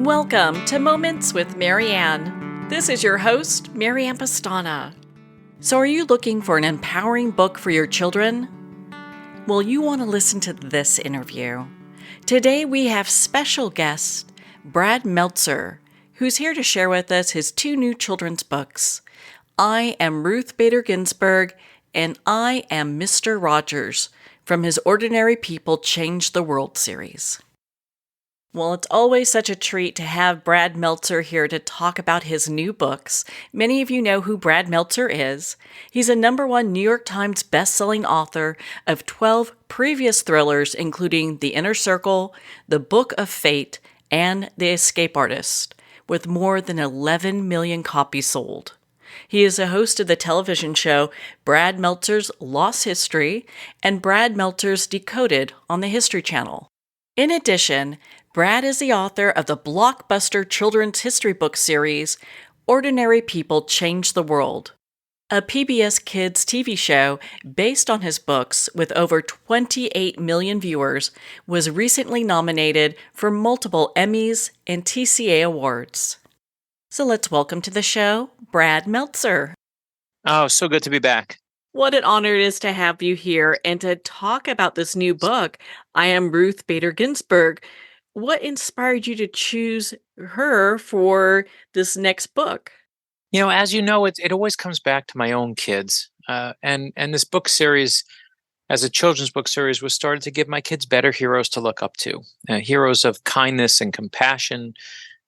Welcome to Moments with Marianne. This is your host, Marianne Pastana. So are you looking for an empowering book for your children? Well, you want to listen to this interview. Today we have special guest, Brad Meltzer, who's here to share with us his two new children's books. I Am Ruth Bader Ginsburg and I Am Mr. Rogers, from his Ordinary People Change the World series. Well, it's always such a treat to have Brad Meltzer here to talk about his new books. Many of you know who Brad Meltzer is. He's a #1 New York Times bestselling author of 12 previous thrillers, including The Inner Circle, The Book of Fate, and The Escape Artist, with more than 11 million copies sold. He is a host of the television show Brad Meltzer's Lost History and Brad Meltzer's Decoded on the History Channel. In addition, Brad is the author of the blockbuster children's history book series, Ordinary People Change the World, a PBS Kids TV show based on his books with over 28 million viewers, was recently nominated for multiple Emmys and TCA awards. So let's welcome to the show, Brad Meltzer. Oh, so good to be back. What an honor it is to have you here and to talk about this new book, I Am Ruth Bader Ginsburg. What inspired you to choose her for this next book? You know, as you know, it always comes back to my own kids. And this book series, as a children's book series, was started to give my kids better heroes to look up to, heroes of kindness and compassion,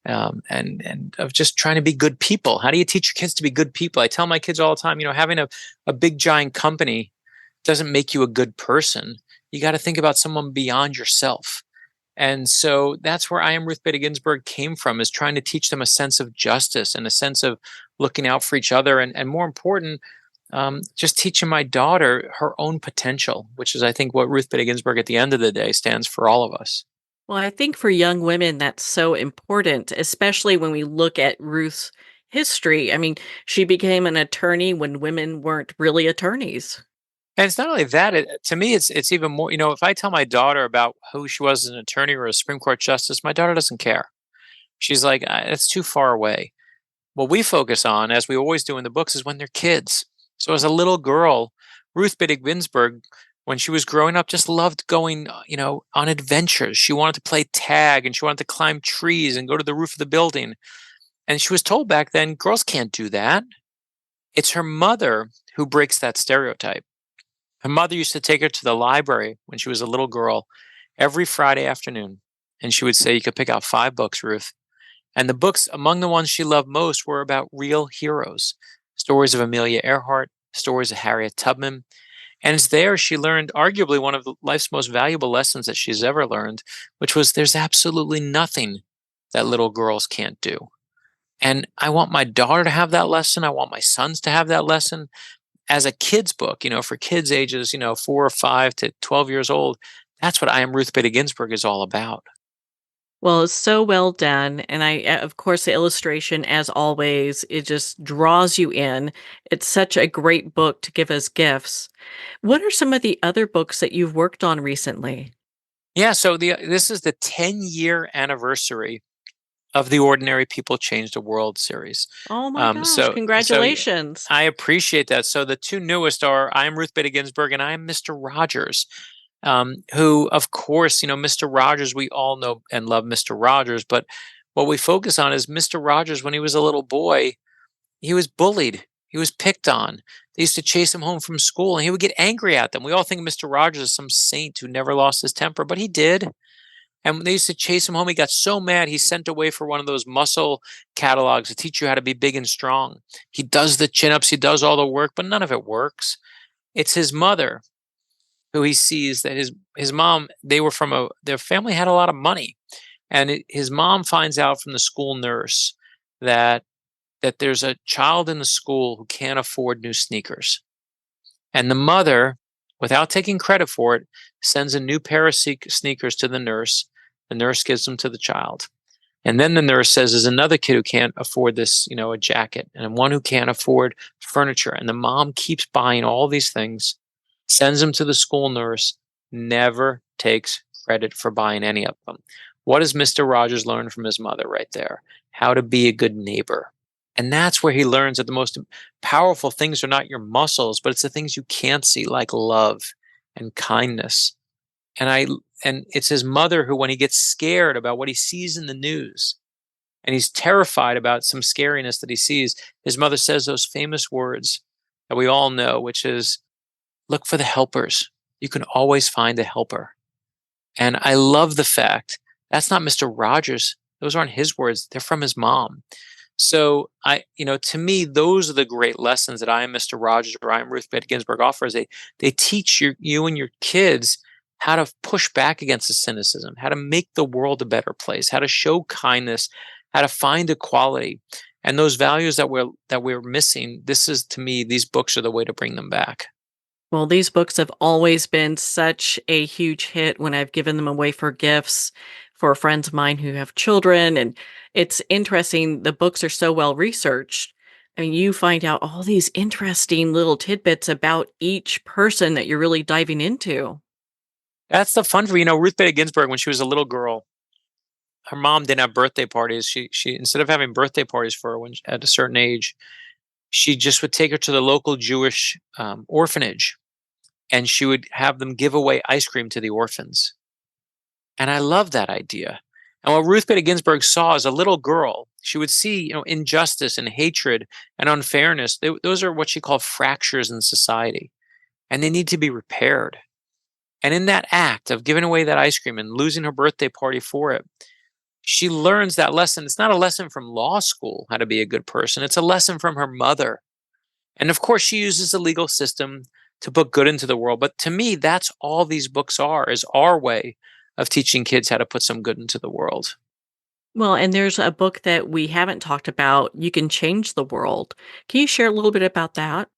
and of just trying to be good people. How do you teach your kids to be good people? I tell my kids all the time, having a big giant company doesn't make you a good person. You got to think about someone beyond yourself. And so that's where I Am Ruth Bader Ginsburg came from, is trying to teach them a sense of justice and a sense of looking out for each other. And more important, just teaching my daughter her own potential, which is, I think, what Ruth Bader Ginsburg at the end of the day stands for all of us. Well, I think for young women, that's so important, especially when we look at Ruth's history. I mean, she became an attorney when women weren't really attorneys. And it's not only that, to me, it's even more, if I tell my daughter about who she was as an attorney or a Supreme Court justice, my daughter doesn't care. She's like, it's too far away. What we focus on, as we always do in the books, is when they're kids. So as a little girl, Ruth Bader Ginsburg, when she was growing up, just loved going, on adventures. She wanted to play tag and she wanted to climb trees and go to the roof of the building. And she was told back then, girls can't do that. It's her mother who breaks that stereotype. Her mother used to take her to the library when she was a little girl every Friday afternoon. And she would say, you could pick out 5 books, Ruth. And the books, among the ones she loved most, were about real heroes. Stories of Amelia Earhart, stories of Harriet Tubman. And it's there she learned arguably one of life's most valuable lessons that she's ever learned, which was there's absolutely nothing that little girls can't do. And I want my daughter to have that lesson. I want my sons to have that lesson. As a kid's book, for kids ages, 4 or 5 to 12 years old, that's what I Am Ruth Bader Ginsburg is all about. Well, it's so well done. And of course, the illustration, as always, it just draws you in. It's such a great book to give as gifts. What are some of the other books that you've worked on recently? Yeah, so this is the 10-year anniversary of the Ordinary People Change the World series. Oh my gosh, So congratulations. I appreciate that. So the two newest are I Am Ruth Bader Ginsburg and I Am Mr. Rogers, who, of course, Mr. Rogers, we all know and love Mr. Rogers, but what we focus on is Mr. Rogers, when he was a little boy, he was bullied. He was picked on. They used to chase him home from school and he would get angry at them. We all think of Mr. Rogers as some saint who never lost his temper, but he did. And when they used to chase him home, he got so mad, he sent away for one of those muscle catalogs to teach you how to be big and strong. He does the chin-ups, he does all the work, but none of it works. It's his mother who he sees that his mom, their family had a lot of money. And his mom finds out from the school nurse that there's a child in the school who can't afford new sneakers. And the mother, without taking credit for it, sends a new pair of sneakers to the nurse. The nurse gives them to the child. And then the nurse says, there's another kid who can't afford this, a jacket, and one who can't afford furniture. And the mom keeps buying all these things, sends them to the school nurse, never takes credit for buying any of them. What does Mr. Rogers learn from his mother right there? How to be a good neighbor. And that's where he learns that the most powerful things are not your muscles, but it's the things you can't see, like love and kindness. And I and it's his mother who, when he gets scared about what he sees in the news, and he's terrified about some scariness that he sees, his mother says those famous words that we all know, which is, look for the helpers. You can always find a helper. And I love the fact that's not Mr. Rogers. Those aren't his words. They're from his mom. So to me, those are the great lessons that I am Mr. Rogers or I am Ruth Bader Ginsburg offers. They teach you and your kids how to push back against the cynicism, how to make the world a better place, how to show kindness, how to find equality, and those values that we're missing. This is, to me, these books are the way to bring them back. Well, these books have always been such a huge hit when I've given them away for gifts for friends of mine who have children. And it's interesting, the books are so well researched. I mean, you find out all these interesting little tidbits about each person that you're really diving into. That's the fun for Ruth Bader Ginsburg, when she was a little girl, her mom didn't have birthday parties. She instead of having birthday parties for her at a certain age, she just would take her to the local Jewish orphanage, and she would have them give away ice cream to the orphans. And I love that idea. And what Ruth Bader Ginsburg saw as a little girl, she would see, injustice and hatred and unfairness. Those are what she called fractures in society, and they need to be repaired. And in that act of giving away that ice cream and losing her birthday party for it, she learns that lesson. It's not a lesson from law school, how to be a good person. It's a lesson from her mother. And of course, she uses the legal system to put good into the world. But to me, that's all these books are, is our way of teaching kids how to put some good into the world. Well, and there's a book that we haven't talked about, You Can Change the World. Can you share a little bit about that?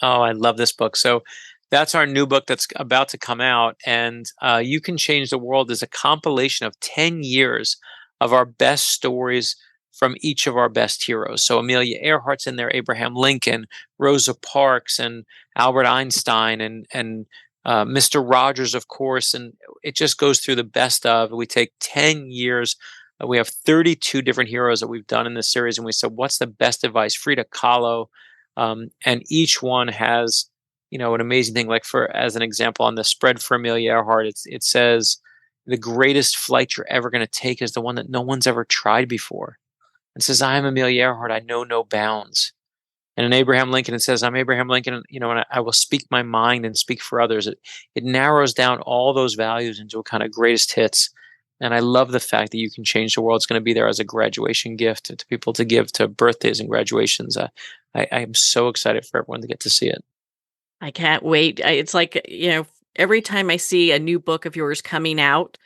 Oh, I love this book. So that's our new book that's about to come out. And You Can Change the World is a compilation of 10 years of our best stories from each of our best heroes. So Amelia Earhart's in there, Abraham Lincoln, Rosa Parks, and Albert Einstein, and Mr. Rogers, of course. And it just goes through the best of. We take 10 years. We have 32 different heroes that we've done in this series. And we said, what's the best advice? Frida Kahlo. And each one has, an amazing thing. Like, for as an example, on the spread for Amelia Earhart, it says the greatest flight you're ever going to take is the one that no one's ever tried before. It says, I am Amelia Earhart, I know no bounds. And in Abraham Lincoln, it says, I'm Abraham Lincoln, and I will speak my mind and speak for others. It narrows down all those values into a kind of greatest hits. And I love the fact that You Can Change the World. It's going to be there as a graduation gift to people to give to birthdays and graduations. I am so excited for everyone to get to see it. I can't wait. It's like, every time I see a new book of yours coming out,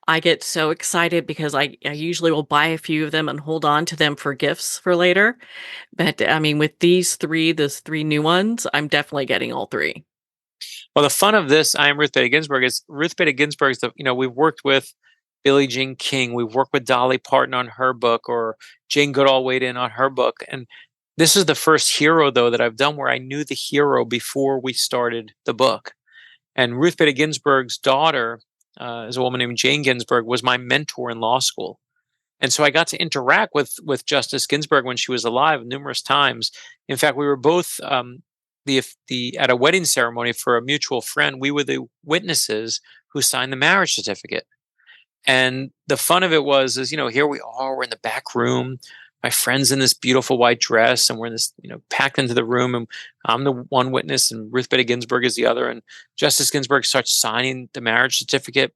I get so excited because I usually will buy a few of them and hold on to them for gifts for later. But I mean, with those three new ones, I'm definitely getting all three. Well, the fun of this, I am Ruth Bader Ginsburg, is Ruth Bader Ginsburg's we've worked with Billie Jean King, we've worked with Dolly Parton on her book, or Jane Goodall weighed in on her book. And this is the first hero, though, that I've done where I knew the hero before we started the book. And Ruth Bader Ginsburg's daughter, is a woman named Jane Ginsburg, was my mentor in law school. And so I got to interact with Justice Ginsburg when she was alive numerous times. In fact, we were both the at a wedding ceremony for a mutual friend. We were the witnesses who signed the marriage certificate. And the fun of it is, here we are, we're in the back room. My friend's in this beautiful white dress, and we're in this, packed into the room, and I'm the one witness, and Ruth Bader Ginsburg is the other. And Justice Ginsburg starts signing the marriage certificate.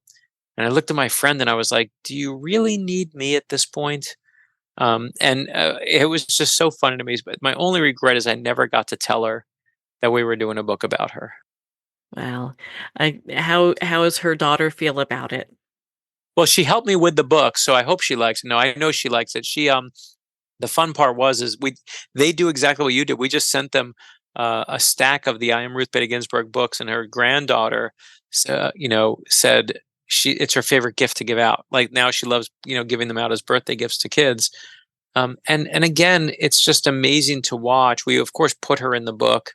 And I looked at my friend and I was like, do you really need me at this point? And it was just so funny to me. But my only regret is I never got to tell her that we were doing a book about her. Well, how does her daughter feel about it? Well, she helped me with the book, so I hope she likes it. No, I know she likes it. The fun part is they do exactly what you did. We just sent them a stack of the I Am Ruth Bader Ginsburg books, and her granddaughter, said it's her favorite gift to give out. Like, now she loves, giving them out as birthday gifts to kids. And again, it's just amazing to watch. We of course put her in the book,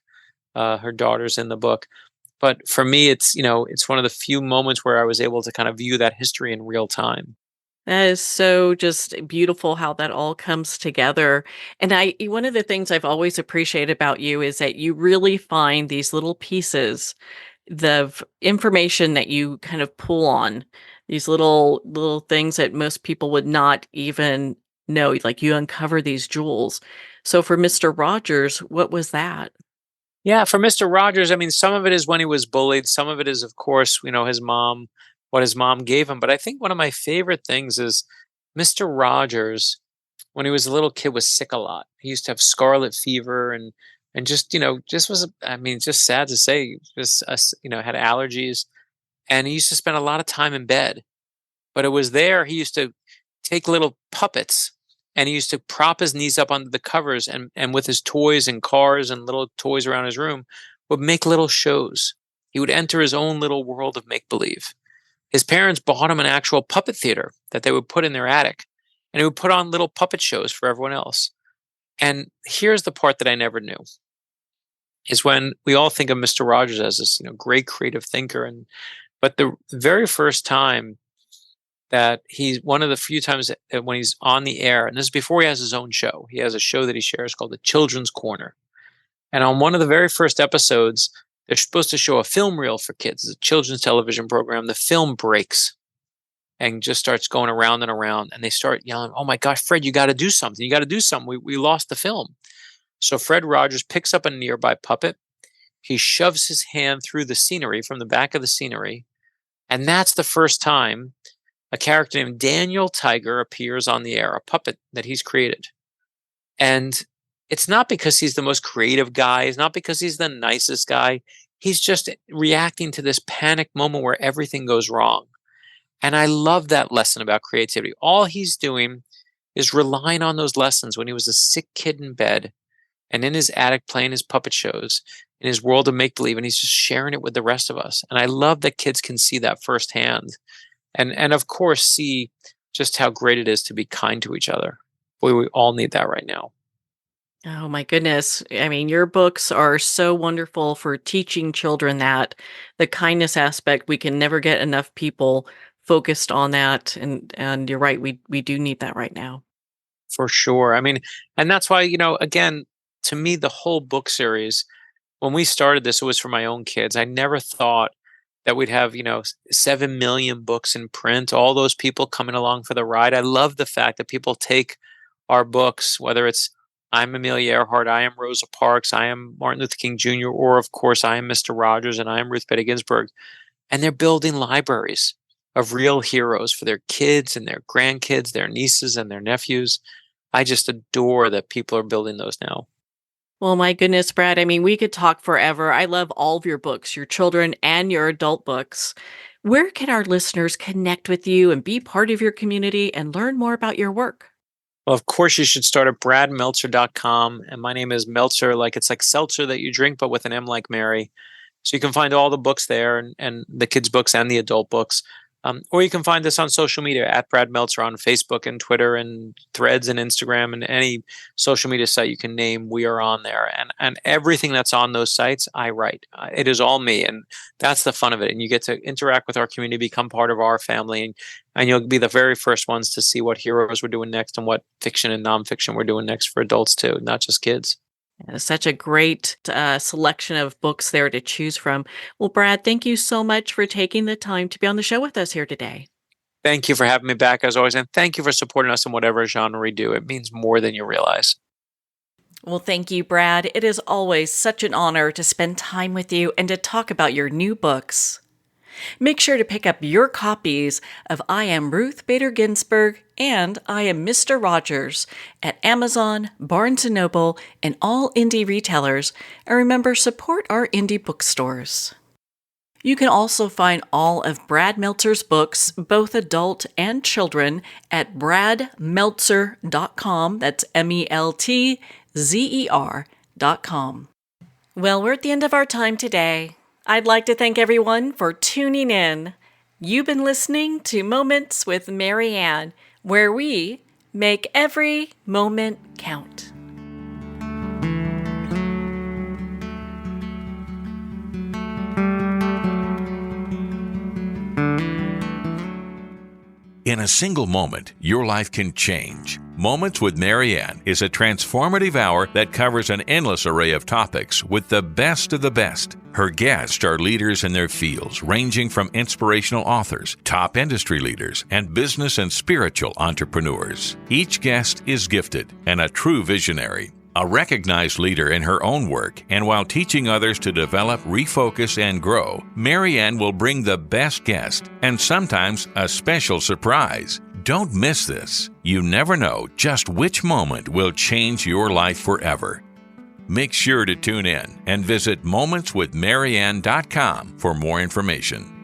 her daughter's in the book. But for me, it's one of the few moments where I was able to kind of view that history in real time. That is so just beautiful how that all comes together. And one of the things I've always appreciated about you is that you really find these little pieces of information that you kind of pull on, these little things that most people would not even know. Like you uncover these jewels. So for Mr. Rogers, what was that? Yeah, for Mr. Rogers, I mean, some of it is when he was bullied. Some of it is, of course, his mom, what his mom gave him. But I think one of my favorite things is Mr. Rogers, when he was a little kid, was sick a lot. He used to have scarlet fever and just, just was, I mean, just sad to say, just, had allergies. And he used to spend a lot of time in bed. But it was there, he used to take little puppets and he used to prop his knees up under the covers and with his toys and cars and little toys around his room would make little shows. He would enter his own little world of make believe. His parents bought him an actual puppet theater that they would put in their attic, and he would put on little puppet shows for everyone else. And here's the part that I never knew is when we all think of Mr. Rogers as this, great creative thinker, but the very first time that he's one of the few times that when he's on the air, and this is before he has his own show. He has a show that he shares called The Children's Corner. And on one of the very first episodes, they're supposed to show a film reel for kids. It's a children's television program. The film breaks and just starts going around and around. And they start yelling, "Oh my gosh, Fred, you got to do something. You got to do something. We lost the film." So Fred Rogers picks up a nearby puppet. He shoves his hand through the scenery from the back of the scenery. And that's the first time a character named Daniel Tiger appears on the air, a puppet that he's created. And it's not because he's the most creative guy. It's not because he's the nicest guy. He's just reacting to this panic moment where everything goes wrong. And I love that lesson about creativity. All he's doing is relying on those lessons when he was a sick kid in bed and in his attic playing his puppet shows in his world of make believe. And he's just sharing it with the rest of us. And I love that kids can see that firsthand. And of course, see just how great it is to be kind to each other. Boy, we all need that right now. Oh my goodness. I mean, your books are so wonderful for teaching children that the kindness aspect, we can never get enough people focused on that. And you're right, we do need that right now. For sure. I mean, and that's why, again, to me, the whole book series, when we started this, it was for my own kids. I never thought that we'd have, 7 million books in print, all those people coming along for the ride. I love the fact that people take our books, whether it's I'm Amelia Earhart, I am Rosa Parks, I am Martin Luther King Jr., or of course, I am Mr. Rogers and I am Ruth Bader Ginsburg. And they're building libraries of real heroes for their kids and their grandkids, their nieces and their nephews. I just adore that people are building those now. Well, my goodness, Brad. I mean, we could talk forever. I love all of your books, your children and your adult books. Where can our listeners connect with you and be part of your community and learn more about your work? Well, of course, you should start at bradmeltzer.com. And my name is Meltzer, it's like seltzer that you drink, but with an M like Mary. So you can find all the books there and the kids' books and the adult books. Or you can find us on social media at Brad Meltzer on Facebook and Twitter and Threads and Instagram and any social media site you can name. We are on there, and everything that's on those sites, I write. It is all me, and that's the fun of it. And you get to interact with our community, become part of our family, and you'll be the very first ones to see what heroes we're doing next and what fiction and nonfiction we're doing next for adults too, not just kids. Such a great selection of books there to choose from. Well, Brad, thank you so much for taking the time to be on the show with us here today. Thank you for having me back as always, and thank you for supporting us in whatever genre we do. It means more than you realize. Well, thank you, Brad. It is always such an honor to spend time with you and to talk about your new books. Make sure to pick up your copies of I Am Ruth Bader Ginsburg and I Am Mr. Rogers at Amazon, Barnes & Noble, and all indie retailers. And remember, support our indie bookstores. You can also find all of Brad Meltzer's books, both adult and children, at bradmeltzer.com. That's MELTZER.com. Well, we're at the end of our time today. I'd like to thank everyone for tuning in. You've been listening to Moments with Marianne, where we make every moment count. In a single moment, your life can change. Moments with Marianne is a transformative hour that covers an endless array of topics with the best of the best. Her guests are leaders in their fields, ranging from inspirational authors, top industry leaders, and business and spiritual entrepreneurs. Each guest is gifted and a true visionary, a recognized leader in her own work, and while teaching others to develop, refocus, and grow, Marianne will bring the best guest and sometimes a special surprise. Don't miss this. You never know just which moment will change your life forever. Make sure to tune in and visit momentswithmarianne.com for more information.